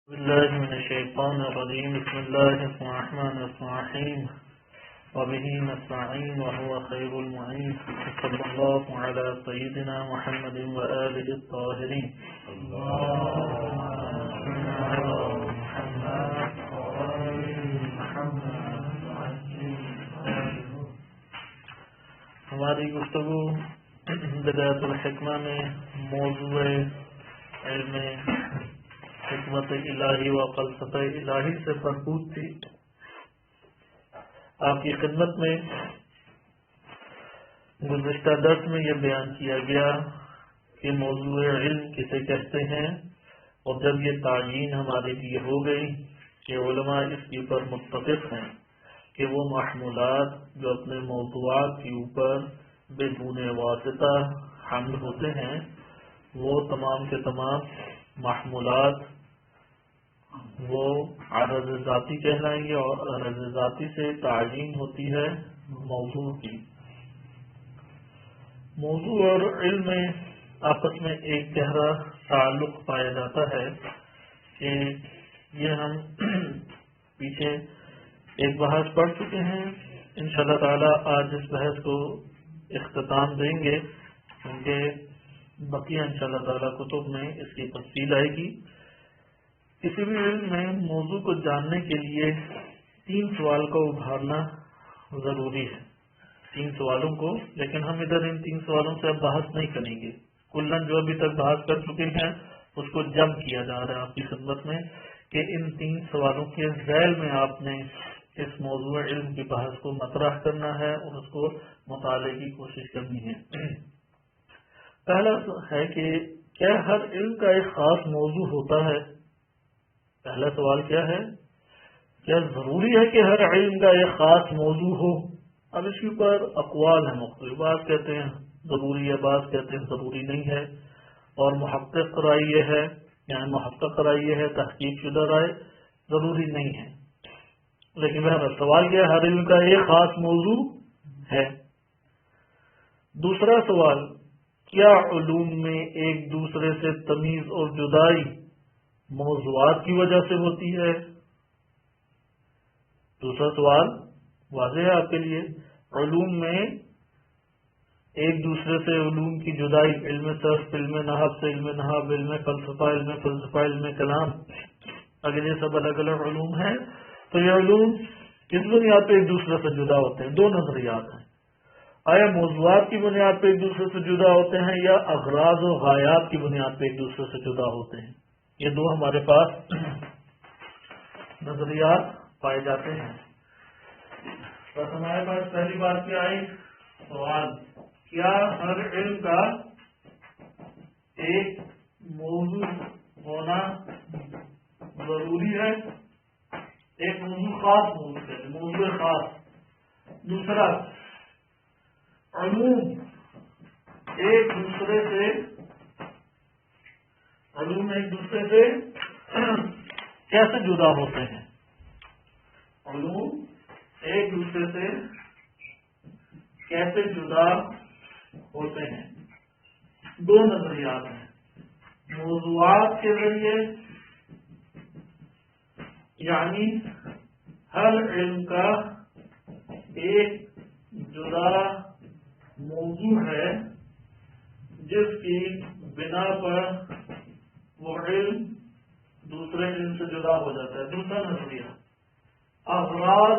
بالله من الشيطان الرجيم بسم الله الرحمن الرحيم وبه نستعين وهو خير المعين صلى الله على سيدنا محمد وآله الطاهرين اللهم صل على محمد وآل محمد. ہماری گفتگو بدایت الحکمہ میں موضوع علم حکمت الہی و فلسفہ الہی سے بھرپور تھی. آپ کی خدمت میں گزشتہ درس میں یہ بیان کیا گیا کہ موضوع علم کسے کہتے ہیں، اور جب یہ تعین ہمارے لیے ہو گئی کہ علماء اس کے اوپر متفق ہیں کہ وہ محمولات جو اپنے موضوعات کے اوپر بدون واسطہ حمل ہوتے ہیں وہ تمام کے تمام محمولات وہ عرض ذاتی کہلائیں گے، اور عرض ذاتی سے تعین ہوتی ہے موضوع کی. موضوع اور علم میں آپس میں ایک گہرا تعلق پایا جاتا ہے کہ یہ ہم پیچھے ایک بحث پڑھ چکے ہیں. انشاءاللہ تعالی آج اس بحث کو اختتام دیں گے کیونکہ بقیہ انشاءاللہ تعالی کتب میں اس کی تفصیل آئے گی. کسی بھی علم میں موضوع کو جاننے کے لیے 3 سوال کا ابھارنا ضروری ہے، 3 سوالوں کو، لیکن ہم ادھر ان 3 سوالوں سے اب بحث نہیں کریں گے. کلن جو ابھی تک بحث کر چکے ہیں اس کو جمع کیا جا رہا ہے آپ کی خدمت میں کہ ان 3 سوالوں کے ذیل میں آپ نے اس موضوع علم کی بحث کو مطرح کرنا ہے اور اس کو مطالعے کی کوشش کرنی ہے. پہلا ہے کہ کیا ہر علم کا ایک خاص موضوع ہوتا ہے؟ پہلا سوال کیا ہے، کیا ضروری ہے کہ ہر علم کا ایک خاص موضوع ہو؟ اب اس کے اوپر اقوال ہیں مختلف، بعض کہتے ہیں ضروری ہے، بعض کہتے ہیں ضروری نہیں ہے، اور محقق رائے یہ ہے، یعنی محقق رائے یہ ہے، تحقیق شدہ رائے ضروری نہیں ہے. لیکن میرا سوال کیا ہے، ہر علم کا ایک خاص موضوع ہے. دوسرا سوال، کیا علوم میں ایک دوسرے سے تمیز اور جدائی موضوعات کی وجہ سے ہوتی ہے؟ دوسرا سوال واضح ہے آپ کے لیے، علوم میں ایک دوسرے سے علوم کی جدائی، علم صرف، علم نحو سے علم نحو، علم فلسفہ، علم کلام، اگر یہ سب الگ الگ علوم ہیں تو یہ علوم کس بنیاد پہ ایک دوسرے سے جدا ہوتے ہیں؟ 2 نظریات ہیں. آیا موضوعات کی بنیاد پہ ایک دوسرے سے جدا ہوتے ہیں یا اغراض و غایات کی بنیاد پہ ایک دوسرے سے جدا ہوتے ہیں؟ یہ 2 ہمارے پاس نظریات پائے جاتے ہیں. بس ہمارے پاس پہلی بات کیا آئی، سوال، کیا ہر علم کا ایک موضوع ہونا ضروری ہے؟ ایک موضوع خاص موضوع خاص. دوسرا، علوم ایک دوسرے سے کیسے جدا ہوتے ہیں؟ علوم ایک دوسرے سے کیسے جدا ہوتے ہیں؟ 2 نظریات ہیں، موضوعات کے ذریعے، یعنی ہر علم کا ایک جدا موضوع ہے جس کی بنا پر وہ علم دوسرے علم سے جدا ہو جاتا ہے. دوسرا نظریہ، اغراض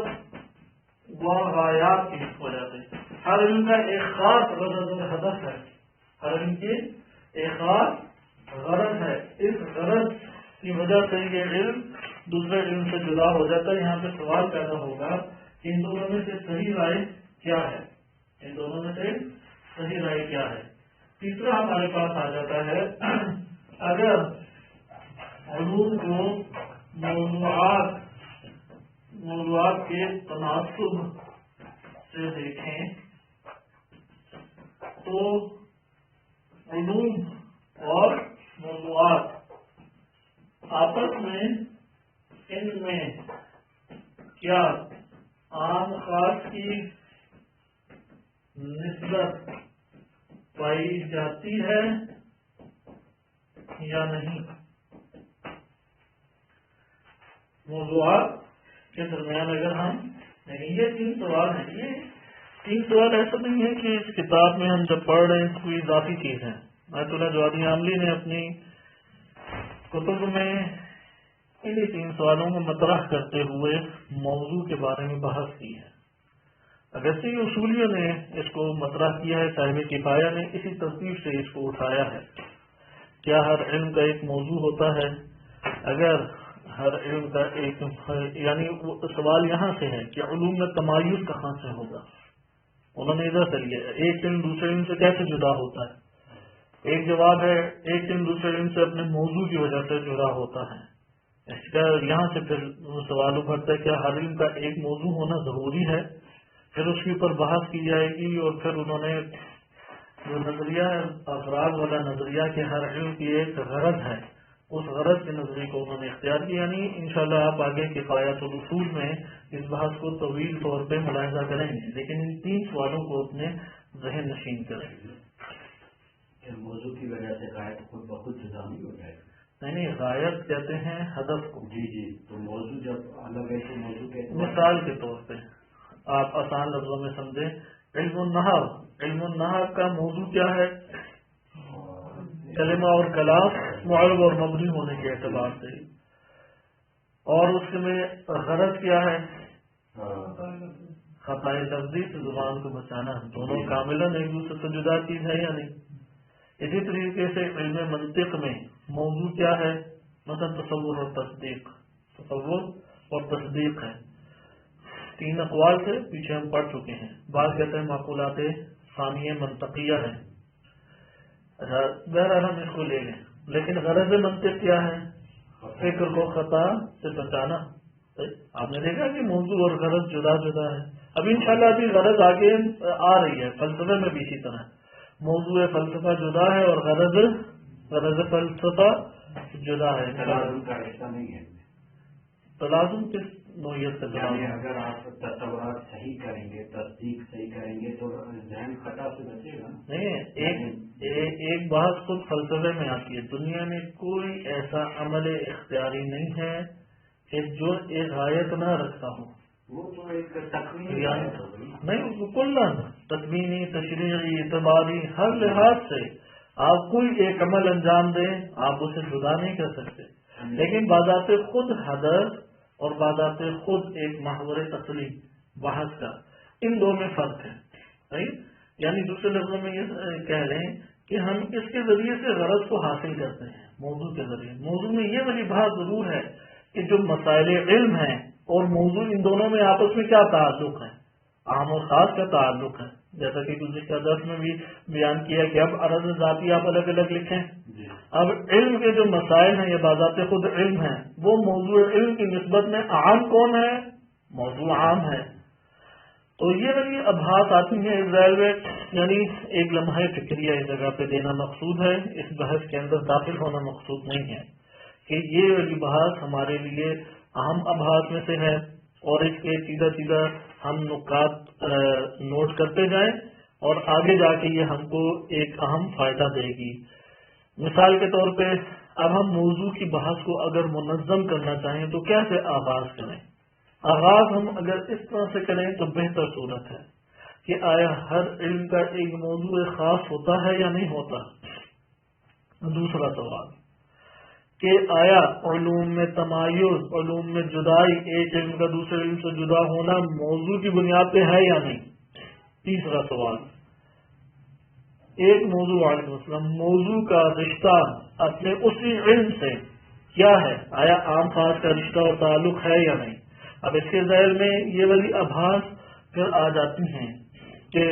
و غایات کی وجہ سے. ہر علم کا ایک خاص غرض اور ہدف ہے، ہر علم کی ایک خاص غرض ہے، اس غرض کی وجہ سے یہ علم دوسرے علم سے جدا ہو جاتا ہے. یہاں پہ سوال پیدا ہوگا کہ ان دونوں میں سے صحیح رائے کیا ہے؟ تیسرا ہمارے پاس آ جاتا ہے، اگر علوم کو موضوعات کے تناسب سے دیکھیں تو علوم اور موضوعات آپس میں ان میں کیا عام خاص کی نسبت پائی جاتی ہے یا نہیں؟ موضوعات کے درمیان اگر ہم یہ 3 سوال ہیں، یہ 3 سوال ایسا نہیں ہے کہ اس کتاب میں ہم جب پڑھ رہے ہیں کوئی اضافی چیز ہے. آیت اللہ جوادی عاملی نے اپنی کتب میں انہی 3 سوالوں کو مطرح کرتے ہوئے موضوع کے بارے میں بحث کی ہے. اگرچہ یہ اصولیوں نے اس کو مطرح کیا ہے، صاحب کفایہ نے اسی ترتیب سے اس کو اٹھایا ہے. کیا ہر علم کا ایک موضوع ہوتا ہے؟ اگر ہر علم کا ایک یعنی سوال یہاں سے ہے کہ علوم میں تمایز کہاں سے ہوگا. انہوں نے ادھر سے لیا ایک علم دوسرے علم سے کیسے جدا ہوتا ہے. ایک جواب ہے ایک علم دوسرے علم سے اپنے موضوع کی وجہ سے جدا ہوتا ہے. اس کا یہاں سے پھر سوال ابھرتا ہے کہ ہر علم کا ایک موضوع ہونا ضروری ہے. پھر اس کے اوپر بحث کی جائے گی اور پھر انہوں نے جو نظریہ افراد والا نظریہ کہ ہر علم کی ایک غرض ہے، اس غرض کے نظریے کو انہوں نے اختیار کیا. یعنی انشاءاللہ آپ آگے کفایت الاصول میں اس بحث کو طویل طور پہ ملاحظہ کریں گے، لیکن ان 3 سوالوں کو اپنے ذہن نشین کریں گے. موضوع کی وجہ سے غائب خود بخود جدا نہیں ہو جائے گا. نہیں، غائب کہتے ہیں ہدف کو. جی تو موضوع جب الگ ہے تو موضوع کے مثال کے طور پہ آپ آسان لفظوں میں سمجھیں، علم النحو کا موضوع کیا ہے؟ کلمہ اور کلام معرب اور مبنی ہونے کے اعتبار سے، اور اس میں غرض کیا ہے؟ خطائے لفظی سے زبان کو بچانا. دونوں کاملاً ایک دوسرے سے جدا چیز ہے یا نہیں؟ اسی طریقے سے علم منطق میں موضوع کیا ہے؟ مثلا تصور اور تصدیق ہے. 3 اقوال سے پیچھے ہم پڑھ چکے ہیں. بعض کہتے ہیں معقولات ثانیہ منطقیہ ہے. اچھا بہرحال ہم اس کو لے لیں، لیکن غرض منطق کیا ہے؟ فکر کو خطا سے بچانا. آپ نے دیکھا کہ موضوع اور غرض جدا جدا ہے. اب انشاءاللہ ابھی غرض آگے آ رہی ہے. فلسفے میں بھی اسی طرح موضوع فلسفہ جدا ہے اور غرض فلسفہ جدا ہے. تلازم کس نوعیت سے یعنی اگر آپ تصورات صحیح کریں گے، تصدیق صحیح کریں گے تو ذہن خطا سے بچے گا. نہیں، ایک بات خود فلسفے میں آتی ہے. دنیا میں کوئی ایسا عمل اختیاری نہیں ہے کہ جو ایک غایت نہ رکھتا ہو. وہ تو ایک تکوینی نہیں، کلاً تکوینی، تشریعی، اعتباری، ہر لحاظ سے آپ کوئی ایک عمل انجام دیں آپ اسے جدا نہیں کر سکتے. لیکن بذات خود حدث اور بذات خود ایک محور تسلیم بحث کا، ان دو میں فرق ہے. صحیح؟ یعنی دوسرے لفظوں میں یہ کہہ لیں کہ ہم اس کے ذریعے سے غرض کو حاصل کرتے ہیں موضوع کے ذریعے. موضوع میں یہ والی بات ضرور ہے کہ جو مسائل علم ہیں اور موضوع، ان دونوں میں آپس میں کیا تعلق ہے؟ عام اور خاص کا تعلق ہے. جیسا کہ گزشتہ درس میں بھی بیان کیا کہ اب عرض ذاتی آپ الگ الگ لکھیں. اب علم کے جو مسائل ہیں یہ بذات خود علم ہیں، وہ موضوع علم کی نسبت میں عام کون ہے؟ موضوع عام ہے. تو یہ والی ابحاث آتی ہیں اسرائیل میں. یعنی ایک لمحہ فکریہ اس جگہ پہ دینا مقصود ہے، اس بحث کے اندر داخل ہونا مقصود نہیں ہے کہ یہ والی بحث ہمارے لیے اہم ابحاث میں سے ہے اور اس کے سیدھا سیدھا ہم نکات نوٹ کرتے جائیں اور آگے جا کے یہ ہم کو ایک اہم فائدہ دے گی. مثال کے طور پہ اب ہم موضوع کی بحث کو اگر منظم کرنا چاہیں تو کیسے آغاز کریں؟ آغاز ہم اگر اس طرح سے کریں تو بہتر صورت ہے کہ آیا ہر علم کا ایک موضوع خاص ہوتا ہے یا نہیں ہوتا. دوسرا سوال کہ آیا علوم میں تمایز، علوم میں جدائی، ایک علم کا دوسرے علم سے جدا ہونا موضوع کی بنیاد پہ ہے یا نہیں. تیسرا سوال، ایک موضوع علیہ السلام موضوع کا رشتہ اپنے اسی علم سے کیا ہے؟ آیا عام خاص کا رشتہ اور تعلق ہے یا نہیں. اب اس کے ذیل میں یہ والی ابحاث پھر آ جاتی ہیں کہ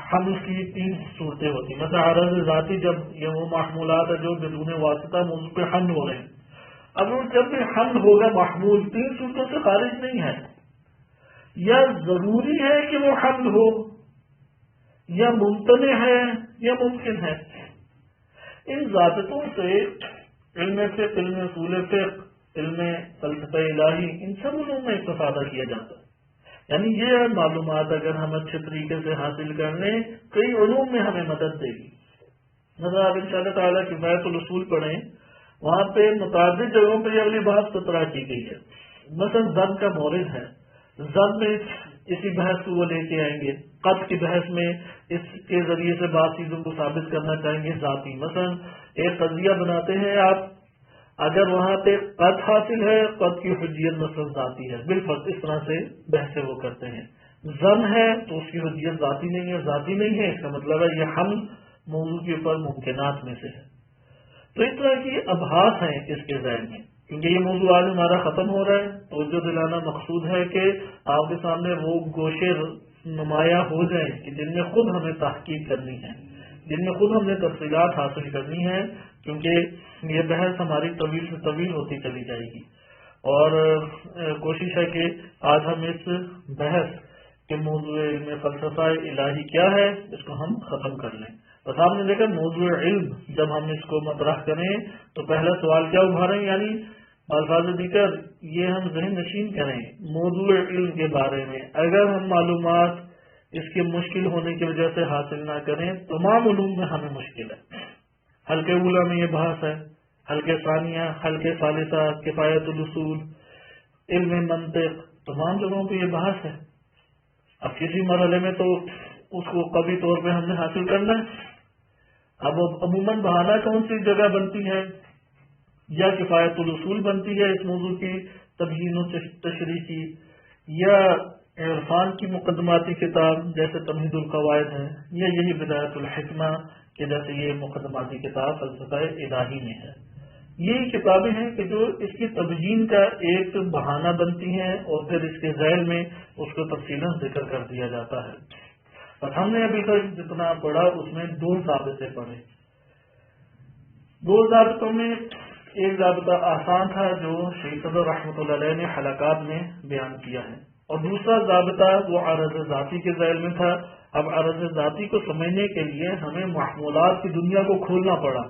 حمل کی 3 صورتیں ہوتی ہیں. مثلا عرض ذاتی، جب یہ وہ محمولات ہے جو بدون واسطہ موضوع پہ حمل ہو رہے ہیں. اب وہ جب بھی حمل ہوگا محمول 3 صورتوں سے خارج نہیں ہے. یا ضروری ہے کہ وہ حمل ہو، یا ممتنع ہے، یا ممکن ہے. ان ضابطوں سے علم فقہ، علم اصول فقہ، علم فلسفہ الہی، ان سب علوم میں استفادہ کیا جاتا ہے. یعنی یہ معلومات اگر ہم اچھے طریقے سے حاصل کر لیں کئی علوم میں ہمیں مدد دے گی. مثلا آپ انشاءاللہ تعالیٰ کفایت الاصول پڑھیں وہاں پہ متعدد جگہوں پہ یہ اگلی بات تطرح کی گئی ہے. مثلا زن کا مورد ہے، زن میں اسی بحث کو وہ لے کے آئیں گے. قط کی بحث میں اس کے ذریعے سے بعض چیزوں کو ثابت کرنا چاہیں گے ذاتی. مثلا ایک قضیہ بناتے ہیں آپ، اگر وہاں پہ قط حاصل ہے، قط کی حجیت مثلا ذاتی ہے، بالفرض اس طرح سے بحثیں وہ کرتے ہیں. زن ہے تو اس کی حجیت ذاتی نہیں ہے، ذاتی نہیں ہے، اس کا مطلب ہے یہ حمل موضوع کے اوپر ممکنات میں سے ہے. تو اس طرح کی ابحاث ہیں اس کے ذہن میں. کیونکہ یہ موضوع آج ہمارا ختم ہو رہا ہے، توجہ دلانا مقصود ہے کہ آپ کے سامنے وہ گوشے نمایاں ہو جائیں کہ جن میں خود ہمیں تحقیق کرنی ہے، جن میں خود ہم نے تفصیلات حاصل کرنی ہے. کیونکہ یہ بحث ہماری طویل سے طویل ہوتی چلی جائے گی، اور کوشش ہے کہ آج ہم اس بحث کے موضوع علم فلسفہ الہی کیا ہے اس کو ہم ختم کر لیں. بس آپ نے دیکھا موضوع علم جب ہم اس کو مطرح کریں تو پہلا سوال کیا ابھاریں، یعنی الفاظ دیگر یہ ہم ذہن نشین کریں موضوع علم کے بارے میں. اگر ہم معلومات اس کے مشکل ہونے کی وجہ سے حاصل نہ کریں، تمام علوم میں ہمیں مشکل ہے. حلقہ اولا میں یہ بحث ہے، حلقہ ثانیہ، حلقہ ثالثہ، کفایت الاصول، علم منطق، تمام جگہوں پہ یہ بحث ہے. اب کسی مرحلے میں تو اس کو قوی طور پہ ہم نے حاصل کرنا ہے. اب عموماً بہانہ کون سی جگہ بنتی ہے؟ یا کفایت الاصول بنتی ہے اس موضوع کی تبیین و تشریح کی، یا عرفان کی مقدماتی کتاب جیسے تمہید القواعد ہے، یا یہی بدایت الحکمہ کہ جیسے یہ مقدماتی کتاب فلسفہ الہی میں ہے. یہی کتابیں ہیں کہ جو اس کی تبیین کا ایک بہانہ بنتی ہیں اور پھر اس کے ذیل میں اس کو تفصیلاً ذکر کر دیا جاتا ہے. اور ہم نے ابھی تک جتنا پڑھا اس میں 2 ضابطے پڑھے. 2 ضابطوں میں ایک ضابطہ آسان تھا جو شیخ صدر رحمۃ اللہ علیہ نے حلقات میں بیان کیا ہے، اور دوسرا ضابطہ وہ عرض ذاتی کے ذیل میں تھا. اب عرض ذاتی کو سمجھنے کے لیے ہمیں محمولات کی دنیا کو کھولنا پڑا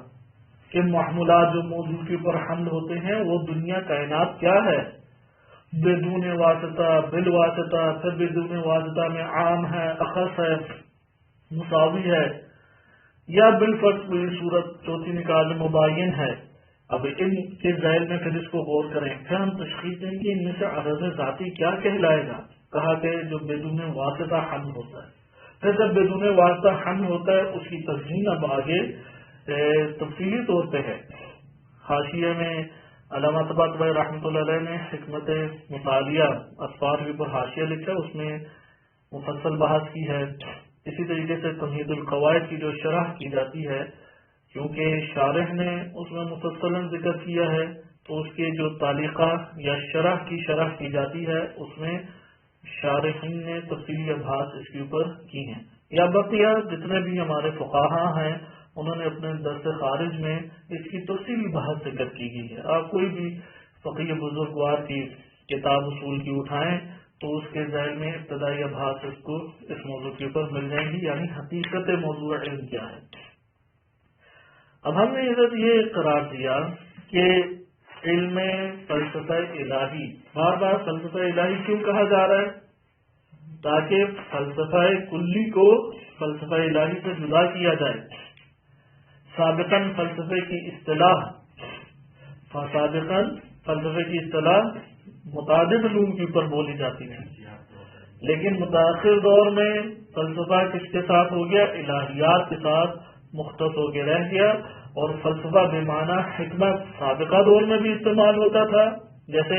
کہ محمولات جو موضوع کے اوپر حمل ہوتے ہیں وہ دنیا کائنات کیا ہے، بدون واسطہ، بالواسطہ، پھر بدون واسطہ میں عام ہے، اخص ہے، مساوی ہے، یا بالفرض کوئی صورت چوتھی نکال مبین ہے. اب ان کے ذیل میں پھر اس کو غور کریں، پھر ہم تشخیص دیں گے ان میں سے عرض ذاتی کیا کہلائے گا. کہا کہ جو بدون واسطہ حمل ہوتا ہے. پھر جب بدون واسطہ حمل ہوتا ہے اس کی تفصیل اب آگے تفصیلی طور پہ ہے. حاشیے میں علامہ طباطبائی رحمۃ اللہ علیہ نے حکمت مطالعہ اسفار کے اوپر حاشیہ لکھا، اس میں مفصل بحث کی ہے. اسی طریقے سے تمہید القواعد کی جو شرح کی جاتی ہے، کیونکہ شارح نے اس میں مفصلاً ذکر کیا ہے تو اس کے جو تعلیقہ یا شرح کی جاتی ہے اس میں شارحین نے تفصیلی ابحاث اس کے اوپر کی ہیں. یا بقیہ جتنے بھی ہمارے فقہا ہیں انہوں نے اپنے درس خارج میں اس کی تفصیلی بحث ذکر کی گئی ہے. آپ کوئی بھی فقیہ بزرگوار کی کتاب اصول کی اٹھائیں تو اس کے ذیل میں ابتدائی ابحاث اس موضوع کے اوپر مل جائیں گی، یعنی حقیقت موضوع علم کیا ہے. اب ہم نے یہ قرار دیا کہ علم فلسفہ الہی، بار بار فلسفہ الہی کیوں کہا جا رہا ہے؟ تاکہ فلسفہ کلی کو فلسفہ الہی سے جدا کیا جائے. سابقاً فلسفے کی اصطلاح متعدد علوم کے اوپر بولی جاتی ہے، لیکن متاثر دور میں فلسفہ کس کے ساتھ ہو گیا؟ الہیات کے ساتھ مختص ہو کے رہ گیا. اور فلسفہ بے معنی حکمت سابقہ دور میں بھی استعمال ہوتا تھا. جیسے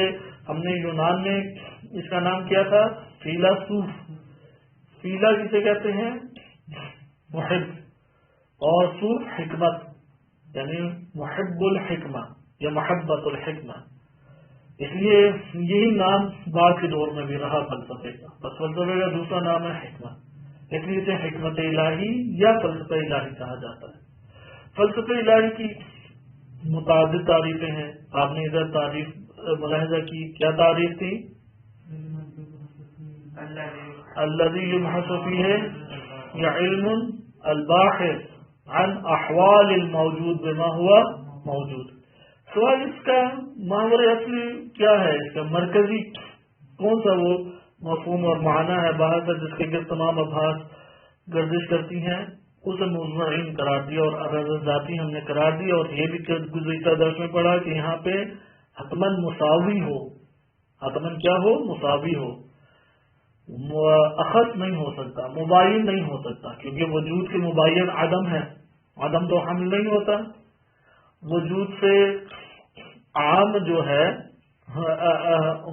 ہم نے یونان میں اس کا نام کیا تھا فیلاسوف. فیلا جسے کہتے ہیں محب، اور صوف حکمت یعنی محب الحکمہ یا محبت الحکمہ. اس لیے یہی نام بعد کے دور میں بھی رہا فلسفے کا. بس فلسفے کا دوسرا نام ہے حکمت، اس لیے اسے حکمت الہی یا فلسفہ الہی کہا جاتا ہے. فلسفہ الہی کی متعدد تعریفیں ہیں. آپ نے ادھر تعریف ملاحظہ کی، کیا تعریف تھی؟ الذی یبحث فیہ یا علم الباحث عن احوال الموجود بما ہوا موجود. سوال اس کا محور اصلی کیا ہے، اس کا مرکزی کون سا وہ مفہوم اور معنی ہے، بحث ہے جس کے تمام ابحاث گردش کرتی ہیں؟ اسے موضوع علم قرار دیا اور عدد ذاتی ہم نے قرار دیا، اور یہ بھی گزشتہ درس میں پڑھا کہ یہاں پہ حتماً مساوی ہو، حتماً کیا ہو؟ مساوی ہو، اخذ نہیں ہو سکتا، مباین نہیں ہو سکتا، کیونکہ وجود کے مباین عدم ہے، عدم تو حمل نہیں ہوتا، وجود سے عام جو ہے،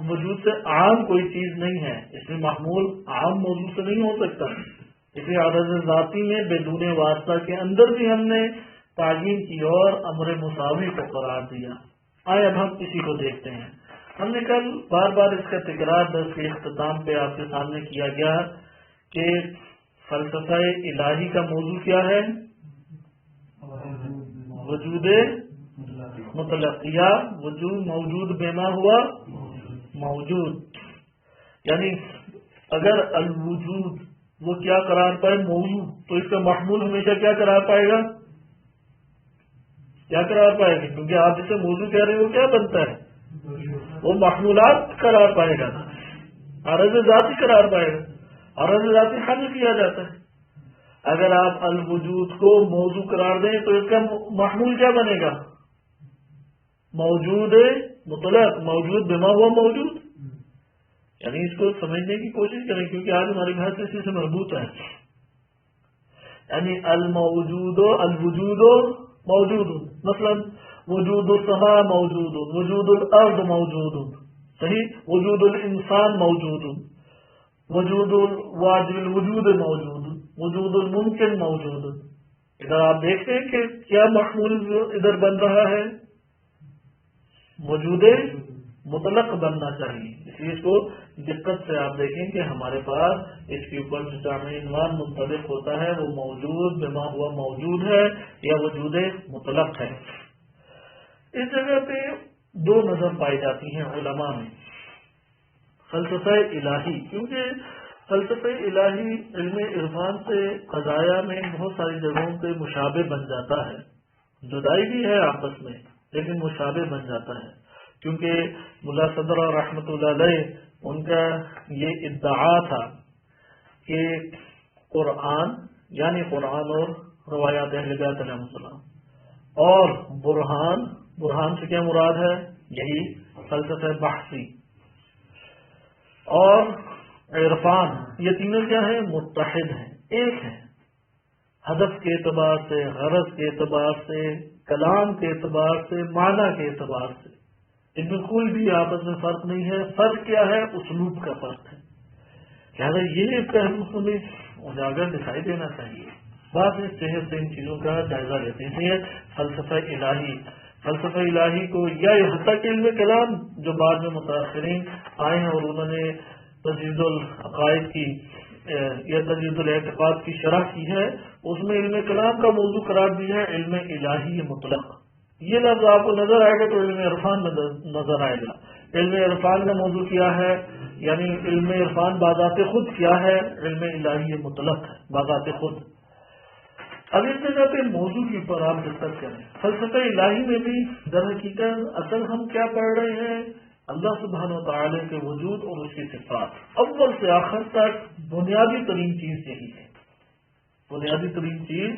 وجود سے عام کوئی چیز نہیں ہے، اس میں محمول عام موضوع سے نہیں ہو سکتا، اسی عدد ذاتی میں بدون واسطہ کے اندر بھی ہم نے تعین کی اور امر مساوی کو قرار دیا۔ آئے اب ہم اسی کو دیکھتے ہیں۔ ہم نے کل بار بار اس کا تکرار درس کے اختتام پہ آپ کے سامنے کیا گیا کہ فلسفہ الہی کا موضوع کیا ہے؟ وجود مطلق، یا وجود موجود بما ہوا موجود، یعنی اگر الوجود وہ کیا قرار پائے؟ موضوع، تو اس کا محمول ہمیشہ کیا قرار پائے گا؟ کیا قرار پائے گا؟ کیونکہ آپ جسے موضوع کہہ رہے ہیں وہ کیا بنتا ہے؟ وہ محمولات قرار پائے گا، عرض ذاتی قرار پائے گا، عرض ذاتی حل کیا جاتا ہے۔ اگر آپ الوجود کو موضوع قرار دیں تو اس کا محمول کیا بنے گا؟ موجود مطلق، موجود بما ہوا موجود، یعنی اس کو سمجھنے کی کوشش کریں کیونکہ آج ہماری بحث اسی سے مربوط ہے۔ یعنی الموجود الوجود موجود، مثلا وجود السماء موجود، وجود الارض موجود، صحیح، وجود الانسان موجود، وجود واجب الوجود موجود، وجود الممکن موجود۔ ادھر آپ دیکھتے ہیں کہ کیا محمول ادھر بن رہا ہے؟ موجود مطلق بننا چاہیے، اس لیے اس کو دقت سے آپ دیکھیں کہ ہمارے پاس اس کے اوپر جو جامع عنوان منطبق ہوتا ہے وہ موجود بما ہوا موجود ہے یا وجود مطلق ہے۔ اس جگہ پہ دو نظر پائی جاتی ہیں علماء میں، فلسفہ الہی، کیونکہ فلسفہ الہی علم عرفان سے قضایا میں بہت ساری جگہوں پہ مشابہ بن جاتا ہے، جدائی بھی ہے آپس میں لیکن مشابہ بن جاتا ہے، کیونکہ ملا صدر رحمۃ اللہ علیہ ان کا یہ ادعا تھا کہ قرآن یعنی قرآن اور روایات اہل بیت علیہ السلام اور برہان سے کیا مراد ہے؟ یہی فلسفہ بحثی اور عرفان، یہ تینوں کیا ہیں؟ متحد ہیں، ایک ہیں، ہدف کے اعتبار سے، غرض کے اعتبار سے، کلام کے اعتبار سے، معنی کے اعتبار سے ان میں کوئی بھی آپس میں فرق نہیں ہے۔ فرق کیا ہے؟ اسلوب کا فرق ہے، لہٰذا یہ پہلو ہمیں اجاگر دکھائی دینا چاہیے۔ بعض اس صحت سے ان چیزوں کا جائزہ لیتے ہیں۔ فلسفہ الہی کو یا حتیٰ کہ علم کلام جو بعد میں متاثرین آئے ہیں اور انہوں نے تجدید العقائد کی یا تجدید الاعتقاد کی شرح کی ہے، اس میں علم کلام کا موضوع قرار دیا ہے علم الہی مطلق۔ یہ لفظ آپ کو نظر آئے گا تو علم عرفان نظر آئے گا۔ علم عرفان کا موضوع کیا ہے؟ یعنی علم عرفان بذات خود کیا ہے؟ علم الہی مطلق ہے بذات خود۔ اب اس جگہ پہ موضوع کے اوپر آپ ڈسکس کریں۔ فلسفہ الہی میں بھی در حقیقت اصل ہم کیا پڑھ رہے ہیں؟ اللہ سبحانہ و تعالی کے وجود اور اس کی صفات، اول سے آخر تک بنیادی ترین چیز یہی ہے۔ بنیادی ترین چیز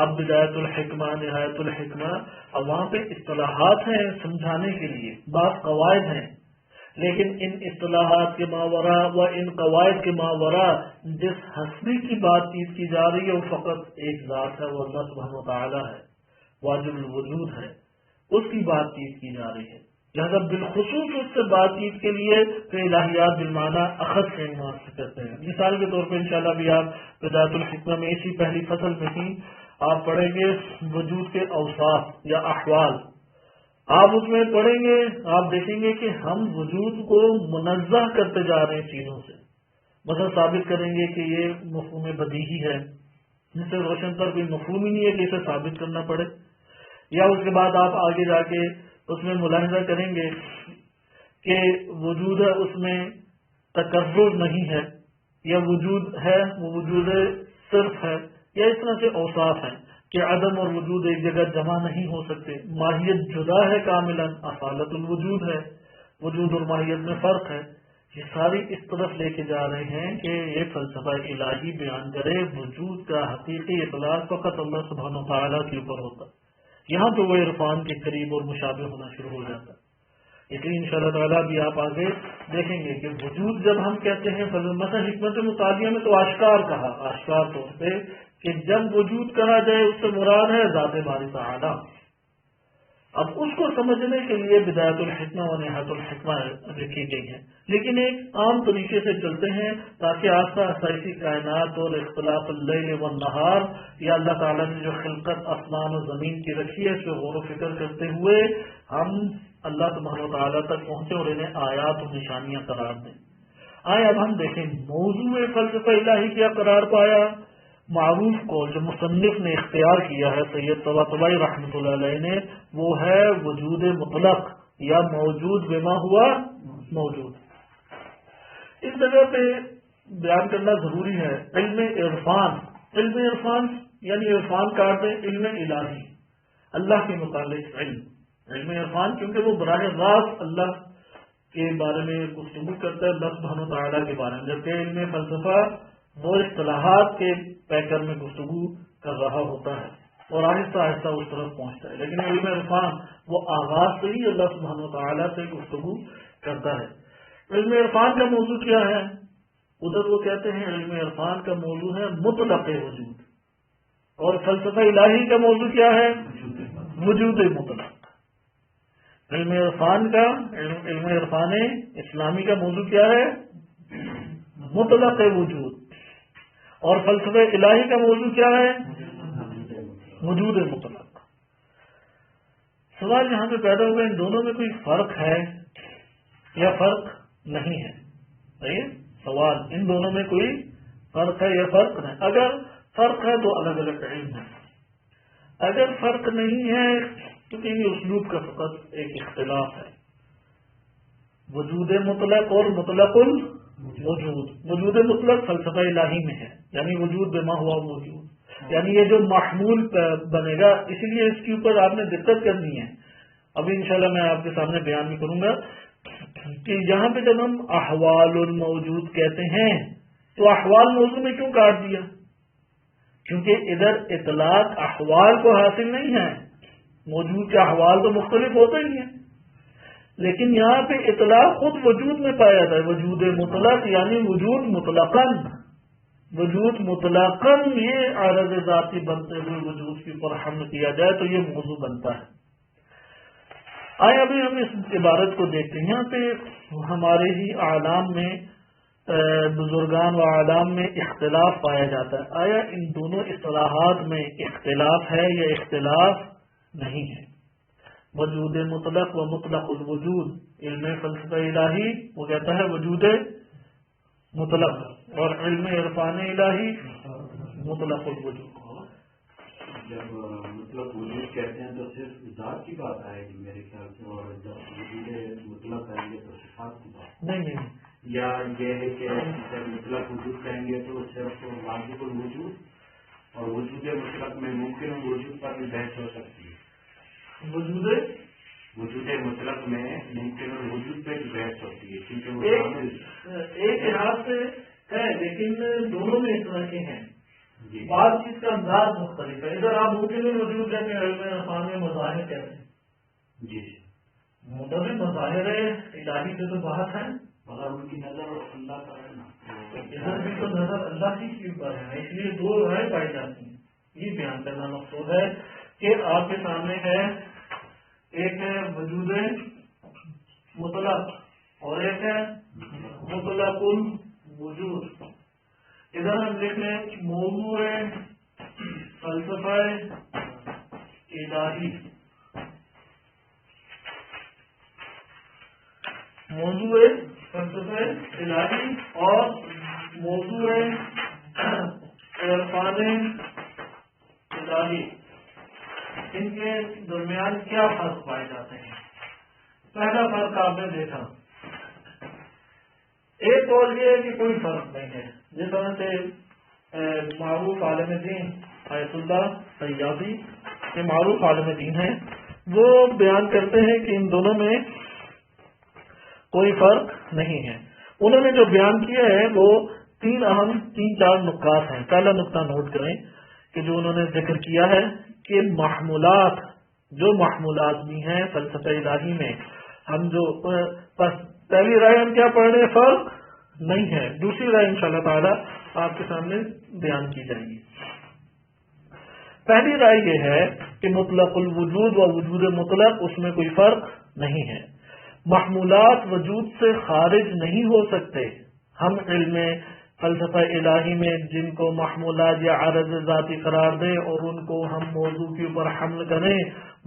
آپ بدایت الحکمہ نہایت الحکمہ، اب وہاں پہ اصطلاحات ہیں سمجھانے کے لیے، بعض قواعد ہیں، لیکن ان اصطلاحات کے ماورا و ان قواعد کے ماورا جس ہستی کی بات چیت کی جا رہی ہے وہ فقط ایک ذات ہے، وہ اللہ سبحانہ و تعالی ہے، واجب الوجود ہے، اس کی بات چیت کی جا رہی ہے۔ لہذا بالخصوص اس سے بات چیت کے لیے تو الہیات بالمعنی اخذ کے عنوان سے کرتے ہیں۔ مثال کے طور پہ انشاءاللہ بھی آپ بدایت الحکمہ میں اسی پہلی فصل میں ہی آپ پڑھیں گے وجود کے اوصاف یا احوال، آپ اس میں پڑھیں گے، آپ دیکھیں گے کہ ہم وجود کو منزہ کرتے جا رہے ہیں چیزوں سے، مثلا ثابت کریں گے کہ یہ مفہوم بدیہی ہے، جس سے روشن پر کوئی مفہوم ہی نہیں ہے کہ اسے ثابت کرنا پڑے، یا اس کے بعد آپ آگے جا کے اس میں ملاحظہ کریں گے کہ وجود ہے اس میں تکرر نہیں ہے، یا وجود ہے وہ وجود صرف ہے، یا اس طرح سے اوصاف ہیں کہ عدم اور وجود ایک جگہ جمع نہیں ہو سکتے، ماہیت جدا ہے کاملا، اصالت الوجود ہے، وجود اور ماہیت میں فرق ہے، یہ ساری اس طرف لے کے جا رہے ہیں کہ یہ فلسفہ الہی بیان کرے وجود کا حقیقی اطلاق فقط اللہ سبحانہ و تعالیٰ کے اوپر ہوتا ہے، یہاں پہ وہ عرفان کے قریب اور مشابہ ہونا شروع ہو جاتا ہے۔ اس لیے ان شاء اللہ تعالیٰ بھی آپ آگے دیکھیں گے کہ وجود جب ہم کہتے ہیں مثلا حکمت مطالعہ میں تو آشکار کہا، آشکار طور پہ کہ جب وجود کہا جائے اس سے مراد ہے ذات باری تعالیٰ۔ اب اس کو سمجھنے کے لیے بدایت الحکمہ و نہایت الحکمہ لکھی گئی ہے، لیکن ایک عام طریقے سے چلتے ہیں تاکہ آہستہ آہستہ اسی کائنات اور اختلاف اللیل والنہار یا اللہ تعالیٰ نے جو خلقت آسمان و زمین کی رکھی ہے اس پہ غور و فکر کرتے ہوئے ہم اللہ سبحانہ و تعالیٰ تک پہنچے اور انہیں آیات و نشانیاں قرار دیں۔ آئے اب ہم دیکھیں موضوع فلسفہ الہی کیا قرار پایا۔ معروف کو جو مصنف نے اختیار کیا ہے سید طباطبائی رحمۃ اللہ علیہ نے، وہ ہے وجود مطلق یا موجود بما ہوا موجود۔ اس جگہ پہ بیان کرنا ضروری ہے علم عرفان۔ علم عرفان یعنی عرفان کاٹ دیں علم الہی، اللہ کے متعلق علم عرفان، کیونکہ وہ براہ راست اللہ کے بارے میں گفتگو کرتا ہے، اللہ سبحانہ و تعالیٰ کے بارے میں، جبکہ علم فلسفہ وہ اصطلاحات کے پیکر میں گفتگو کر رہا ہوتا ہے اور آہستہ آہستہ اس طرف پہنچتا ہے، لیکن علم عرفان وہ آغاز سے ہی اللہ سبحانہ و تعالیٰ سے گفتگو کرتا ہے۔ علم عرفان کا موضوع کیا ہے؟ ادھر وہ کہتے ہیں علم عرفان کا موضوع ہے مطلق وجود، اور فلسفہ الہی کا موضوع کیا ہے؟ وجود مطلق۔ علم عرفان کا علم عرفان اسلامی کا موضوع کیا ہے؟ مطلق وجود، اور فلسفہ الہی کا موضوع کیا ہے؟ وجود مطلق۔ سوال یہاں پہ پیدا ہوگا ان دونوں میں کوئی فرق ہے یا فرق نہیں ہے؟ صحیح سوال، ان دونوں میں کوئی فرق ہے یا فرق نہیں؟ اگر فرق ہے تو الگ الگ علم ہے، اگر فرق نہیں ہے تو یہ اسلوب کا فقط ایک اختلاف ہے۔ وجود مطلق اور مطلق الوجود، وجود مطلق فلسفہ الہی میں ہے، یعنی وجود بما ہوا موجود، یعنی یہ جو محمول بنے گا، اسی لیے اس کے اوپر آپ نے دقت کرنی ہے۔ ابھی انشاءاللہ میں آپ کے سامنے بیان بھی کروں گا کہ یہاں پہ جب ہم احوال الموجود کہتے ہیں تو احوال موضوع میں کیوں کاٹ دیا؟ کیونکہ ادھر اطلاق احوال کو حاصل نہیں ہے، موجود کے احوال تو مختلف ہوتے ہی ہیں، لیکن یہاں پہ اطلاق خود وجود میں پایا جاتا ہے، وجود مطلق یعنی وجود مطلقاً، وجود مطلقاً یہ عارض ذاتی بنتے ہوئے وجود کے اوپر حمل کیا جائے تو یہ موضوع بنتا ہے۔ آئے ابھی ہم اس عبارت کو دیکھتے ہیں، یہاں پہ ہمارے ہی اعلام میں بزرگان و اعلام میں اختلاف پایا جاتا ہے، آیا ان دونوں اصطلاحات میں اختلاف ہے یا اختلاف نہیں ہے؟ وجود مطلق و مطلق الوجود، علم فلسفہ الہی وہ کہتا ہے وجود مطلق، اور علم عرفان الہی مطلق الوجود۔ جب مطلق وجود کہتے ہیں تو صرف ذات کی بات آئے گی میرے خیال سے، اور جب وجود مطلق کہیں گے تو صفات کی بات نہیں، یا یہ ہے کہ جب مطلق وجود کہیں گے تو صرف واجب الوجود اور وجود مطلق میں ممکن وجود پر بھی بحث ہو سکتی ہے۔ وجود مطلق میں ممکن وجود پہ بھی بحث ہوتی ہے، کیونکہ وہ ایک لحاظ سے ہے، لیکن دونوں میں اس طرح کے ہیں، بات چیز کا انداز مختلف ہے۔ ادھر آپ ممکن وجود کہتے ہیں، علم عرفان میں مظاہر کہتے ہیں، جی مطلب مظاہر الہی سے تو بات ہے، مگر ان کی نظر اللہ کا ہے نا، ادھر بھی تو نظر اللہ ہی کے اوپر ہے، اس لیے دو رائے پائی جاتی ہیں۔ یہ بیان کرنا مقصود ہے کہ آپ کے سامنے ہے ایک ہے وجود مطلق اور ایک ہے مطلق الوجود۔ ادھر ہم دیکھ لیں موضوع فلسفہ الہی، موضوع فلسفہ الہی اور موضوع عرفان الہی، ان کے درمیان کیا فرق پائے جاتے ہیں؟ پہلا فرق آپ نے دیکھا، ایک اور یہ ہے کہ کوئی فرق نہیں ہے، جس طرح سے معروف عالم دین آیت اللہ سیادی کے معروف عالم دین ہیں، وہ بیان کرتے ہیں کہ ان دونوں میں کوئی فرق نہیں ہے، انہوں نے جو بیان کیا ہے وہ تین چار نکات ہیں. پہلا نقطہ نوٹ کریں کہ جو انہوں نے ذکر کیا ہے کہ محمولات بھی ہیں فلسفہ الہی میں. ہم جو پہلی رائے ہم کیا پڑھ رہے ہیں، فرق نہیں ہے. دوسری رائے انشاءاللہ تعالی آپ کے سامنے بیان کی جائے گی. پہلی رائے یہ ہے کہ مطلق الوجود و وجود مطلق، اس میں کوئی فرق نہیں ہے. محمولات وجود سے خارج نہیں ہو سکتے. ہم علم فلسفہ الہی میں جن کو محمولات یا عارض ذاتی قرار دیں اور ان کو ہم موضوع کے اوپر حمل کریں،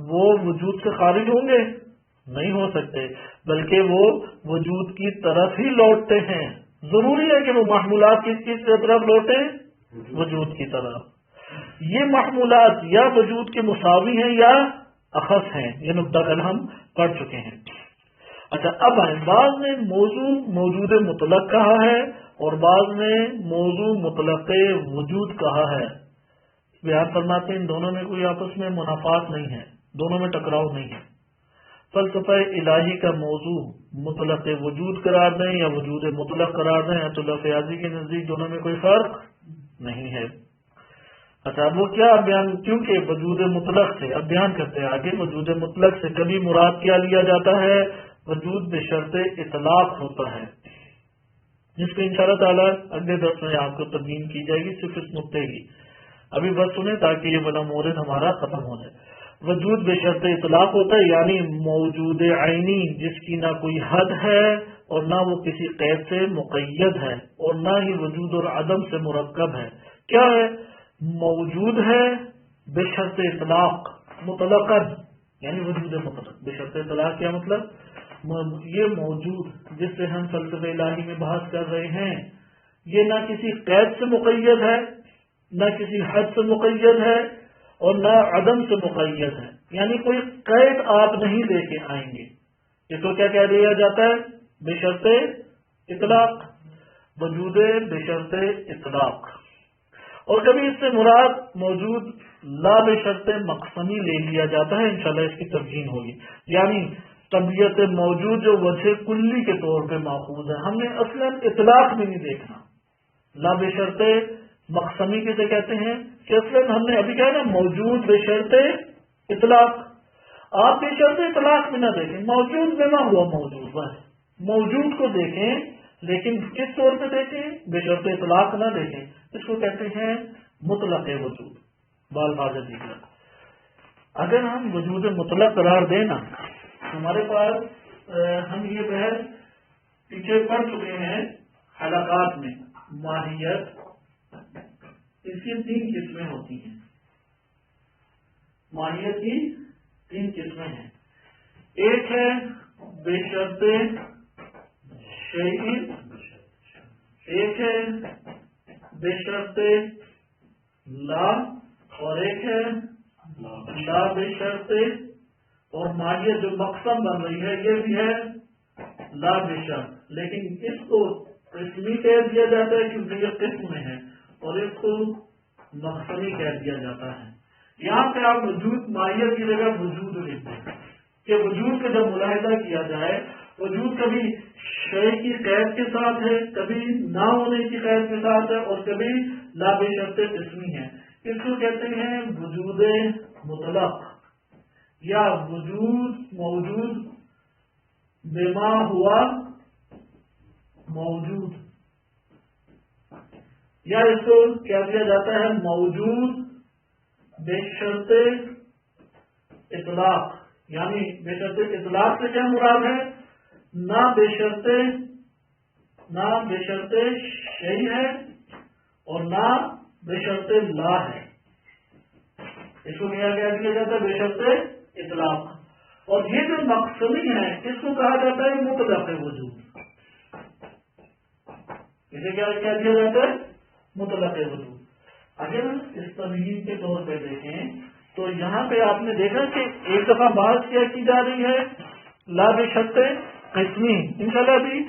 وہ وجود سے خارج ہوں گے؟ نہیں ہو سکتے، بلکہ وہ وجود کی طرف ہی لوٹتے ہیں. ضروری ہے کہ وہ محمولات کس طرف لوٹیں؟ وجود کی طرف. یہ محمولات یا وجود کے مساوی ہیں یا اخص ہیں. یہ نقطہ کل ہم پڑھ چکے ہیں. اچھا، اب آئیں. بعض نے موضوع موجود مطلق کہا ہے اور بعض نے موضوع مطلق وجود کہا ہے. بیان فرماتے ہیں ان دونوں میں کوئی آپس میں منافات نہیں ہے، دونوں میں ٹکراؤ نہیں ہے. فلسفہ الہی کا موضوع مطلق وجود قرار دیں یا وجود مطلق قرار دیں، ایت اللہ فیاضی کے نزدیک دونوں میں کوئی فرق نہیں ہے. اچھا، وہ کیا بیان، کیونکہ وجود مطلق سے اب بیان کرتے ہیں آگے. وجود مطلق سے کبھی مراد کیا لیا جاتا ہے؟ وجود بشرط اطلاق ہوتا ہے، جس کو انشاءاللہ تعالیٰ اگلے درس میں آپ کو تبیین کی جائے گی صرف اس نقطے کی. ابھی بس سنیں تاکہ یہ بلا مورد ہمارا ختم ہو جائے. وجود بشرط اطلاق ہوتا ہے، یعنی موجود عینی جس کی نہ کوئی حد ہے اور نہ وہ کسی قید سے مقید ہے اور نہ ہی وجود اور عدم سے مرکب ہے. کیا ہے؟ موجود ہے بشرط اطلاق مطلقاً، یعنی وجود مطلق. بشرط اطلاق کیا مطلب؟ یہ موجود جس سے ہم فلسفہ الہی میں بحث کر رہے ہیں، یہ نہ کسی قید سے مقید ہے، نہ کسی حد سے مقید ہے اور نہ عدم سے مقید ہے. یعنی کوئی قید آپ نہیں لے کے آئیں گے. اس کو کیا کہہ دیا جاتا ہے؟ بشرط اطلاق. وجود بشرط اطلاق. اور کبھی اس سے مراد موجود لا بشرط مقسمی لے لیا جاتا ہے. انشاءاللہ اس کی ترجیح ہوگی. یعنی طبیعت موجود جو وجہ کلی کے طور پہ ماخوذ ہے. ہم نے اصلاً اطلاق بھی نہیں دیکھنا. لا بشرط مقسمی کسے کہتے ہیں کہ اصلاً ہم نے ابھی کہا نا موجود بشرط اطلاق. آپ بشرط اطلاق بھی نہ دیکھیں، موجود بما ہوا موجود، بس موجود کو دیکھیں، لیکن کس طور پہ دیکھیں؟ بشرط اطلاق نہ دیکھیں. اس کو کہتے ہیں مطلق وجود. بال حاضر دیکھنا. اگر ہم وجود مطلق قرار دیں نا، ہمارے پاس ہم یہ بحث پیچھے پڑھ چکے ہیں حلقات میں. ماہیت، اس کی 3 قسمیں ہوتی ہیں. ماہیت کی 3 قسمیں ہیں. ایک ہے بشرط شیء، ایک ہے بشرط لا، اور ایک ہے لا بشرط. اور ماہیت جو مقسم بن رہی ہے یہ بھی ہے لا بشرط، لیکن اس کو قسمی کہہ دیا جاتا ہے کیونکہ یہ قسم میں ہے، اور اس کو مقسمی کہہ دیا جاتا ہے. یہاں پہ آپ وجود ماہیت کی جگہ وجود لکھتے ہیں کہ وجود کا جب ملاحظہ کیا جائے، وجود کبھی شے کی قید کے ساتھ ہے، کبھی نہ ہونے کی قید کے ساتھ ہے، اور کبھی لا بشرط قسمی ہے. اس کو کہتے ہیں وجود مطلق یا وجود موجود بما ہوا موجود، یا اس کو کیا دیا جاتا ہے موجود بشرط اطلاق. یعنی بشرط اطلاق سے کیا مراد ہے؟ نہ بشرط شیء ہے اور نہ بشرط لا ہے. اس کو کیا دیا جاتا ہے؟ بشرط اطلاق. اور یہ جو مقصدی ہے اس کو کہا جاتا ہے مطلق وجود. اسے کیا دیا جاتا ہے؟ مطلق وجود. اگر اس تبیین کے طور پہ دیکھیں تو یہاں پہ آپ نے دیکھا کہ ایک دفعہ بحث کیا کی جا رہی ہے لا بشرط قسمی. انشاءاللہ ابھی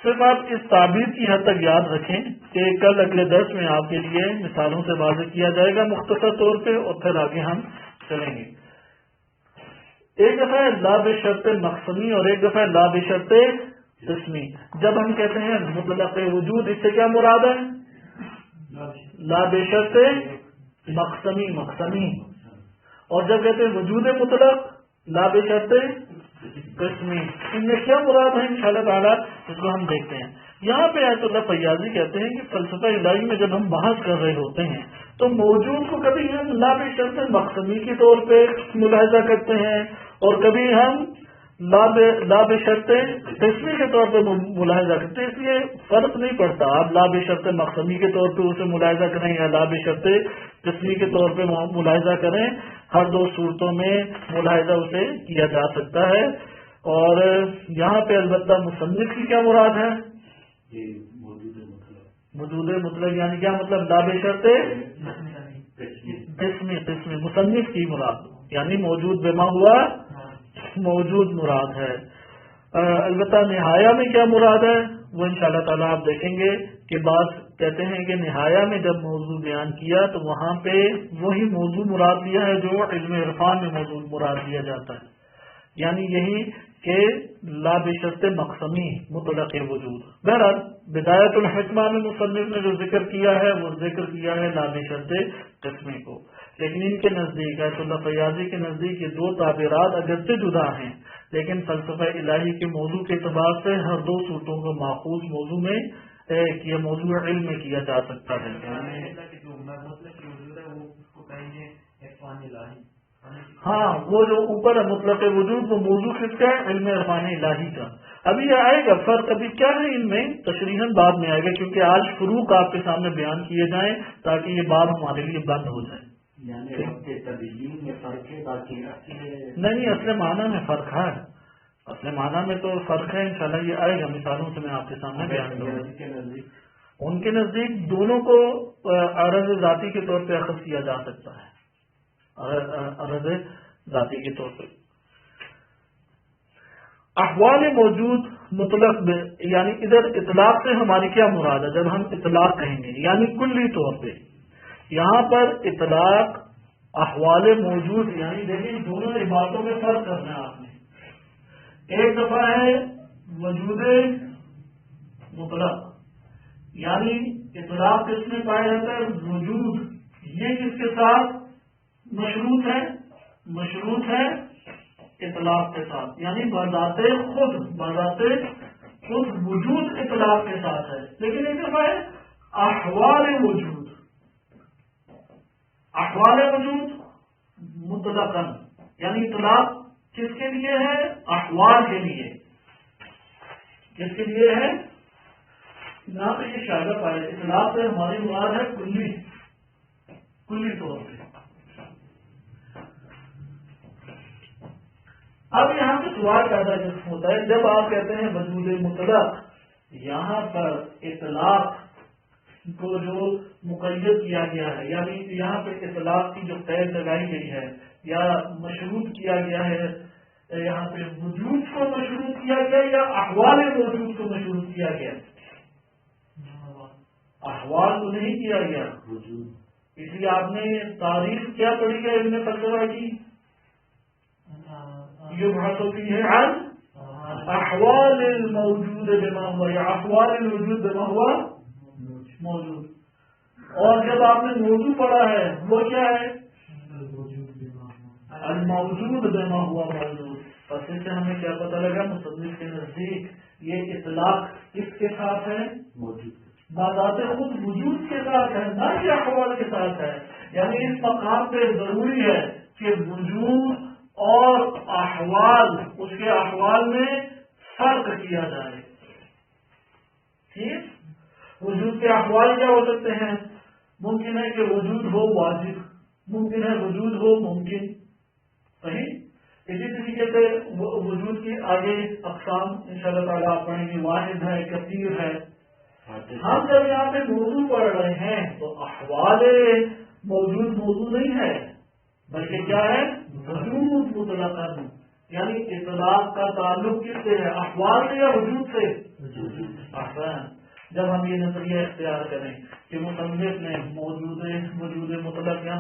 صرف آپ اس تعبیر کی حد تک یاد رکھیں کہ کل اگلے درس میں آپ کے لیے مثالوں سے واضح کیا جائے گا مختصر طور پہ، اور پھر آگے ہم چلیں گے. ایک دفعہ لا بشرط مقسمی اور ایک دفعہ لا بشرط قسمی. جب ہم کہتے ہیں مطلق وجود، اس سے کیا مراد ہے؟ لا بشرط مقسمی. اور جب کہتے ہیں وجود مطلق لا بشرط قسمی، ان میں کیا مراد ہے انشاءاللہ تعالیٰ اس کو ہم دیکھتے ہیں. یہاں پہ آیت اللہ فیاضی کہتے ہیں کہ فلسفہ الہی میں جب ہم بحث کر رہے ہوتے ہیں تو موجود کو کبھی ہم لا بشرط مقسمی کے طور پہ ملاحظہ کرتے ہیں اور کبھی ہم لا بشرط قسمی کے طور پہ ملاحظہ کرتے ہیں. اس لیے فرق نہیں پڑتا آپ لا بشرط مقسمی کے طور پہ اسے ملاحظہ کریں یا لا بشرط قسمی کے طور پہ ملاحظہ کریں، ہر دو صورتوں میں ملاحظہ اسے کیا جا سکتا ہے. اور یہاں پہ البتہ مصنف کی کیا مراد ہے؟ موجود مطلق یعنی کیا مطلب؟ لا بشرط قسمی مصنف کی مراد یعنی موجود بما ہوا موجود مراد ہے. البتہ نہایہ میں کیا مراد ہے وہ انشاءاللہ تعالیٰ آپ دیکھیں گے کہ بعض کہتے ہیں کہ نہایہ میں جب موضوع بیان کیا تو وہاں پہ وہی موضوع مراد لیا ہے جو علم عرفان میں موضوع مراد لیا جاتا ہے، یعنی یہی کہ لا بشرط مقسمی مطلق وجود. بہرحال بدایت الحکمہ میں مصنف نے جو ذکر کیا ہے وہ ذکر کیا ہے لا بشرط قسمی کو. لیکن ان کے نزدیک آیت اللہ فیاضی کے نزدیک یہ دو تعبیرات اگرچہ جدا ہیں لیکن فلسفہ الہی کے موضوع کے اعتبار سے ہر دو صورتوں کو ماخوذ موضوع میں موضوع علم میں کیا جا سکتا ہے. ہاں وہ جو اوپر ہے مطلق وجود وہ موضوع کس کا ہے؟ علم عرفان الہی کا. ابھی یہ آئے گا فرق ابھی کیا ہے ان میں تشریحاً بعد میں آئے گا کیونکہ آج فروق آپ کے سامنے بیان کیے جائیں تاکہ یہ بات ہمارے لیے بند ہو جائے. نہیں اصل معنی میں فرق ہے، اصل معنی میں تو فرق ہے انشاءاللہ یہ آئے گا مثالوں سے میں آپ کے سامنے بیان کروں گا. ان کے نزدیک دونوں کو عرض ذاتی کے طور پہ اخذ کیا جا سکتا ہے، عرض ذاتی کے طور پہ. احوال موجود مطلق یعنی ادھر اطلاق سے ہماری کیا مراد ہے؟ جب ہم اطلاق کہیں گے یعنی کلی طور پہ، یہاں پر اطلاق احوال موجود یعنی دیکھیں دونوں عبارتوں میں فرق کرنا ہے آپ نے. ایک دفعہ ہے وجود مطلق یعنی اطلاق کس میں پایا جاتا ہے؟ وجود. یہ کس کے ساتھ مشروط ہے اطلاق کے ساتھ، یعنی بذات خود وجود اطلاق کے ساتھ ہے. لیکن ایک دفعہ ہے احوال وجود مطلقاً یعنی اطلاق کس کے لیے ہے؟ احوال کے لیے. کس کے لیے ہے؟ یہاں پہ یہ شاید پائے اطلاق سے ہماری مراد ہے کلی طور پہ. اب یہاں پہ سوال پیدا ہوتا ہے جب آپ کہتے ہیں وجود مطلق، یہاں پر اطلاق کو جو مقید کیا گیا ہے یعنی یہاں پہ اطلاق کی جو قید لگائی گئی ہے یا مشروط کیا گیا ہے، یہاں پہ وجود کو مشروط کیا گیا یا احوال موجود کو مشروط کیا گیا؟ احوال کو نہیں کیا گیا وجود. اس لیے آپ نے تاریخ کیا پڑھی ہے علم فلسفہ کی؟ یہ بات ہوتی ہے احوال الموجود بما ہوا یا احوال الوجود بما ہوا موجود. اور جب آپ نے موضوع پڑھا ہے وہ کیا ہے؟ الموجود بما ہوا موجود. پس سے ہمیں کیا پتہ لگا مصنف کے نزدیک یہ اطلاق کس کے ساتھ ہے؟ موجود بذات خود وجود کے ساتھ ہے، نہ کہ احوال کے ساتھ ہے. یعنی اس مقام پہ ضروری ہے کہ وجود اور احوال اس کے احوال میں فرق کیا جائے. ٹھیک، وجود کے احوال کیا ہو سکتے ہیں؟ ممکن ہے کہ وجود ہو واجب، ممکن ہے وجود ہو ممکن. صحیح. اسی طریقے سے وجود کی آگے اقسام انشاءاللہ تعالیٰ آپ پڑھیں گے، واحد ہے، کثیر ہے. ہم جب یہاں پہ موضوع پڑھ رہے ہیں تو احوال موضوع نہیں ہے بلکہ کیا ہے؟ وجود مطلق. یعنی اطلاق کا تعلق کس سے ہے؟ احوال سے یا وجود سے؟ جب ہم یہ نظریہ اختیار کریں کہ مصنف نے وجود مطلق یا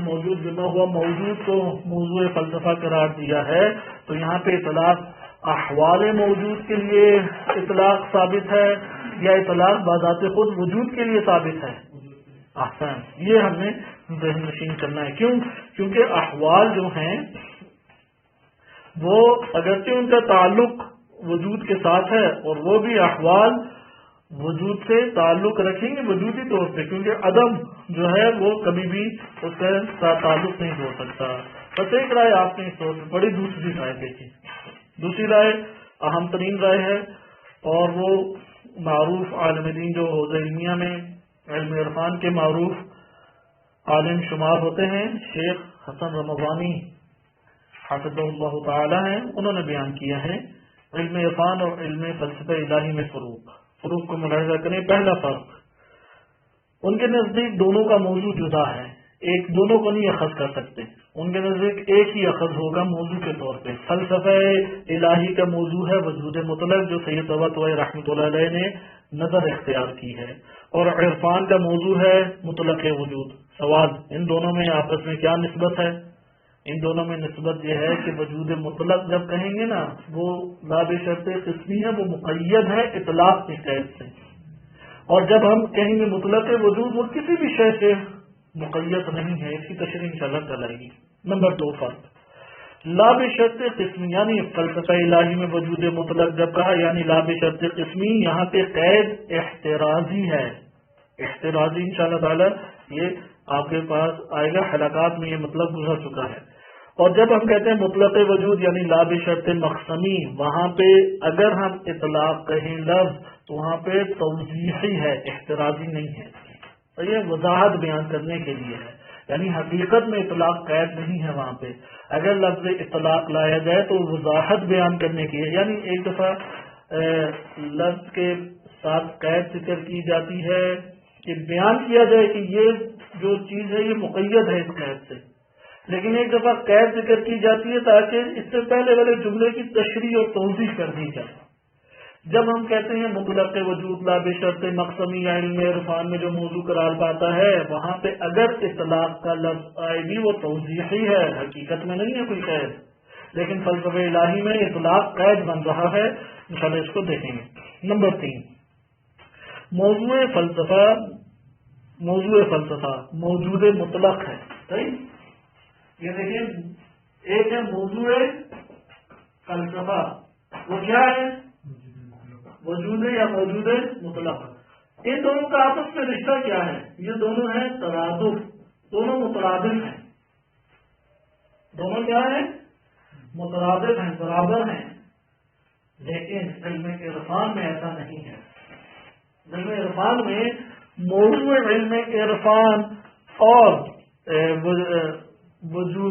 موجود بنا ہوا موجود کو موضوع فلسفہ قرار دیا ہے تو یہاں پہ اطلاق احوال موجود کے لیے اطلاق ثابت ہے یا اطلاق بذات خود وجود کے لیے ثابت ہے؟ احسن، یہ ہم نے ذہن نشین کرنا ہے. کیونکہ احوال جو ہیں وہ اگرچہ ان کا تعلق وجود کے ساتھ ہے اور وہ بھی احوال وجود سے تعلق رکھیں گے وجودی طور پہ، کیونکہ عدم جو ہے وہ کبھی بھی اس کا تعلق نہیں ہو سکتا. بس ایک رائے آپ نے اس میں بڑی دوسری رائے دیکھی. دوسری رائے اہم ترین رائے ہے اور وہ معروف عالم دین جو حوزہ علمیہ میں علم عرفان کے معروف عالم شمار ہوتے ہیں، شیخ حسن رمضانی حافظہ اللہ تعالی ہیں. انہوں نے بیان کیا ہے علم عرفان اور علم فلسفہ الہی میں فروق کو ملاحظہ کریں. پہلا فرق، ان کے نزدیک دونوں کا موضوع جدا ہے، ایک دونوں کو نہیں اخذ کر سکتے. ان کے نزدیک ایک ہی اخذ ہوگا موضوع کے طور پہ. فلسفہ الہی کا موضوع ہے وجود مطلق جو سید طباطبائی طوئی رحمۃ اللہ علیہ نے نظر اختیار کی ہے، اور عرفان کا موضوع ہے مطلق وجود. سوال، ان دونوں میں آپس میں کیا نسبت ہے؟ ان دونوں میں نسبت یہ ہے کہ وجود مطلق جب کہیں گے نا وہ لا بشرط قسمی ہے، وہ مقید ہے اطلاق کی قید سے، اور جب ہم کہیں گے مطلق وجود وہ کسی بھی شے سے مقید نہیں ہے. اس کی تشریح انشاءاللہ کل آئے گی. نمبر 2 فرق، لا بشرط قسمی یعنی فلسفہ الہی میں وجود مطلق جب کہا یعنی لا بشرط قسمی، یہاں پہ قید احترازی ہے. احترازی انشاءاللہ تعالی یہ آپ کے پاس آئے گا، حلقات میں یہ مطلب گزر چکا ہے. اور جب ہم کہتے ہیں مطلق وجود یعنی لا بشرط مقسمی، وہاں پہ اگر ہم اطلاق کہیں لفظ تو وہاں پہ توضیحی ہے، احترازی نہیں ہے. تو یہ وضاحت بیان کرنے کے لیے ہے، یعنی حقیقت میں اطلاق قید نہیں ہے. وہاں پہ اگر لفظ اطلاق لایا جائے تو وضاحت بیان کرنے کی ہے. یعنی ایک دفعہ لفظ کے ساتھ قید ذکر کی جاتی ہے کہ بیان کیا جائے کہ یہ جو چیز ہے یہ مقید ہے اس قید سے، لیکن ایک دفعہ قید ذکر کی جاتی ہے تاکہ اس سے پہلے والے جملے کی تشریح اور توضیح کر دی جائے. جب ہم کہتے ہیں مطلق وجود لا بشرط مقسمی یا علم عرفان میں جو موضوع قرار پاتا ہے، وہاں پہ اگر اطلاق کا لفظ آئے بھی وہ توضیحی ہے، حقیقت میں نہیں ہے کوئی قید. لیکن فلسفہ الہی میں اطلاق قید بن رہا ہے، انشاءاللہ اس کو دیکھیں گے. نمبر 3، موضوع فلسفہ موجود مطلق ہے. صحیح، یہ دیکھیں ایک ہے موضوع فلسفہ، وہ کیا ہے؟ وجود یا موجود مطلق. ان دونوں کا آپس میں رشتہ کیا ہے؟ یہ دونوں ہیں ترادف، دونوں مترادف ہیں. دونوں کیا ہیں؟ مترادف ہیں، برابر ہیں. لیکن علم عرفان میں ایسا نہیں ہے. علم عرفان میں موضوع علم عرفان اور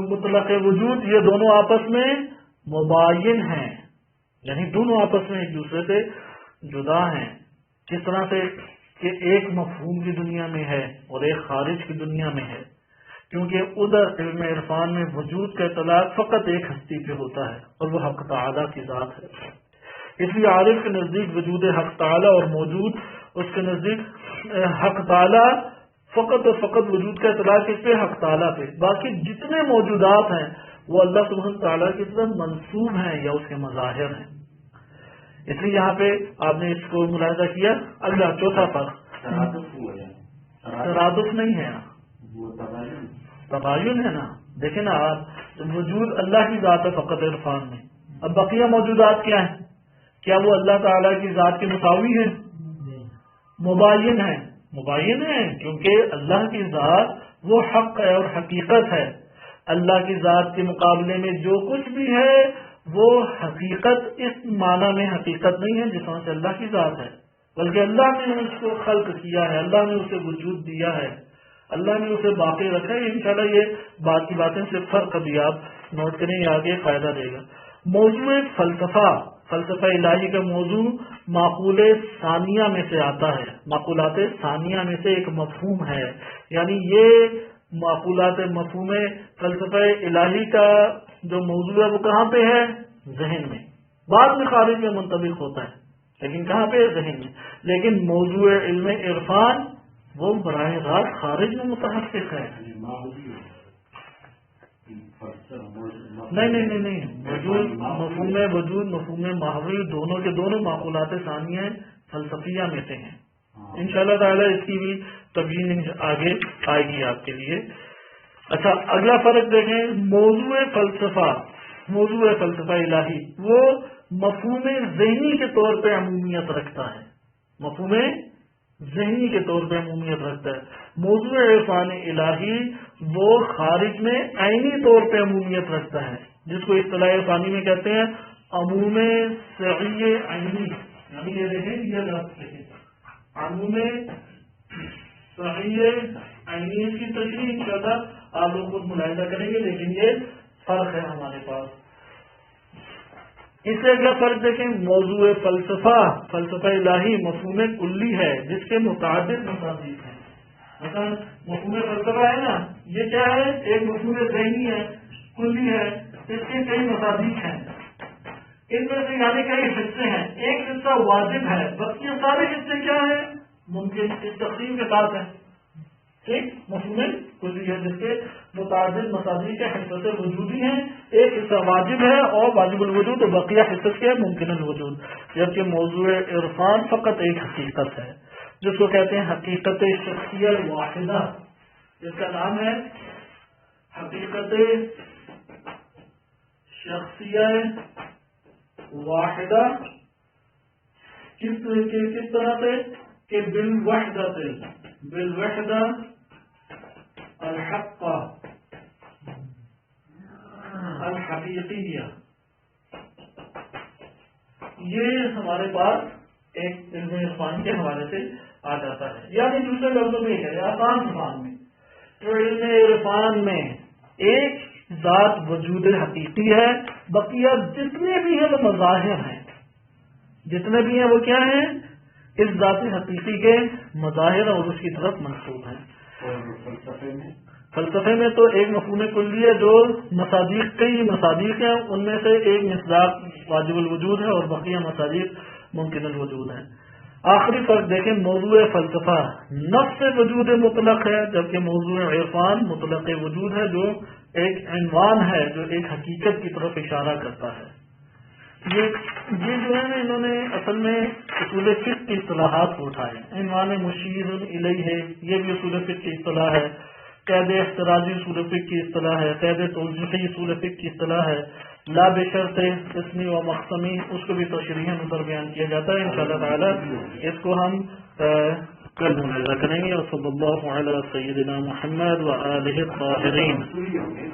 مطلق وجود یہ دونوں آپس میں مباین ہیں، یعنی دونوں آپس میں ایک دوسرے سے جدا ہیں. کس طرح سے کہ ایک مفہوم کی دنیا میں ہے اور ایک خارج کی دنیا میں ہے. کیونکہ ادھر علم عرفان میں وجود کا اطلاق فقط ایک ہستی پہ ہوتا ہے اور وہ حق تعالی کی ذات ہے. اس لیے عارف کے نزدیک وجود حق تعالی اور موجود اس کے نزدیک حق تعالی فقط اور فقط وجود کا اطلاق اس پہ حق تعالی پہ. باقی جتنے موجودات ہیں وہ اللہ سبحانہ تعالیٰ کی طرف منسوب ہیں یا اس کے مظاہر ہیں. اس لیے یہاں پہ آپ نے اس کو ملاحظہ کیا. اللہ چوتھا فرق، ترادف نہیں ہے نا، تباین ہے نا. دیکھیں نا آپ، وجود اللہ کی ذات ہے فقط عرفان میں. اب بقیہ موجودات کیا ہیں؟ کیا وہ اللہ تعالیٰ کی ذات کے مساوی ہیں؟ مباین ہیں. مباین ہیں کیونکہ اللہ کی ذات وہ حق ہے اور حقیقت ہے. اللہ کی ذات کے مقابلے میں جو کچھ بھی ہے وہ حقیقت اس معنی میں حقیقت نہیں ہے جس طرح سے اللہ کی ذات ہے، بلکہ اللہ نے اس کو خلق کیا ہے، اللہ نے اسے وجود دیا ہے، اللہ نے اسے باقی رکھا ہے. انشاءاللہ یہ بات کی باتیں سے فرق ابھی آپ نوٹ کریں، یہ آگے فائدہ دے گا. موضوع فلسفہ الہی کا موضوع معقول ثانیہ میں سے آتا ہے. معقولات ثانیہ میں سے ایک مفہوم ہے، یعنی یہ معقولات مفہوم فلسفہ الہی کا جو موضوع ہے وہ کہاں پہ ہے؟ ذہن میں. بعد میں خارج میں منطبق ہوتا ہے، لیکن کہاں پہ؟ ذہن میں. لیکن موضوع علم عرفان وہ براہ راست خارج میں متحقق ہے. نہیں وجود مفہوم وجود مفہوم ماحولی دونوں کے دونوں معقولات ثانیہ فلسفیہ میں سے ہیں. انشاءاللہ تعالی اس کی بھی تبیین آگے آئے گی آپ کے لیے. اچھا اگلا فرق دیکھیں. موضوع فلسفہ الہی وہ مفہوم ذہنی کے طور پہ عمومیت رکھتا ہے. مفہوم ذہنی کے طور پہ عمومیت رکھتا ہے. موضوع عرفان الہی وہ خارج میں عینی طور پہ عمومیت رکھتا ہے، جس کو اصطلاح عرفانی میں کہتے ہیں عموم سعی عینی. یعنی یہ دیکھیں عموم سعی عینی کی تشریح انشاءاللہ آپ لوگ خود ملاحظہ کریں گے، لیکن یہ فرق ہے ہمارے پاس. اس سے اگلا فرق دیکھیں. موضوع فلسفہ الہی مفہوم کلی ہے جس کے متعدد مصادیق ہیں. مثلا مفہوم فلسفہ ہے نا، یہ کیا ہے؟ ایک مفہوم ذہنی ہے، کلی ہے، اس کے کئی مصادیق ہیں. ان میں سے یعنی کئی حصے ہیں. ایک حصہ واجب ہے، باقی سارے حصے کیا ہیں؟ ممکن. اس تقسیم کے ساتھ ہے. ٹھیک. مفہوم کلی ہے جس کے متعدد مصادیق حصت وجودی ہیں. ایک حصہ واجب ہے اور واجب الوجود، اور بقیہ حصص کے ممکن الوجود. جبکہ موضوع عرفان فقط ایک حقیقت ہے جس کو کہتے ہیں حقیقت شخصیہ واحدہ. جس کا نام ہے حقیقت شخصیہ واحدہ. کس طرح سے کہ بالوحدہ الحق الحقیقیہ. یہ ہمارے پاس ایک علم عرفان کے حوالے سے آ جاتا ہے. یعنی دوسرے لفظوں میں ہے آسان زبان میں تو علم عرفان میں ایک ذات وجود حقیقی ہے، بقیہ جتنے بھی ہیں وہ مظاہر ہیں. جتنے بھی ہیں وہ کیا ہیں؟ اس ذات حقیقی کے مظاہر اور اس کی طرف منسوب ہیں. اور فلسفے میں تو ایک مفہوم کلی ہے جو کئی مصادیق ہیں، ان میں سے ایک مصداق واجب الوجود ہے اور بقیہ مصادیق ممکن الوجود ہیں. آخری فرق دیکھیں. موضوع فلسفہ نفس وجود مطلق ہے، جبکہ موضوع عرفان مطلق وجود ہے جو ایک عنوان ہے، جو ایک حقیقت کی طرف اشارہ کرتا ہے. یہ جو ہے نا انہوں نے اصل میں اصول فقہ کی اصطلاحات کو اٹھائے. عنوان مشیر الیہ ہے، یہ بھی اصول فقہ کی اصطلاح ہے. قید احتراجی اصول فقہ کی اصطلاح ہے. قید توضیحی اصول فقہ کی اصطلاح ہے. لا بشرط اسمی و مقسمی، اس کو بھی تشریحاً اندر بیان کیا جاتا ہے. انشاءاللہ تعالی اس کو ہم کل ملاحظہ کریں گے. اور صلی اللہ علی سیدنا محمد و آلہ الطاہرین.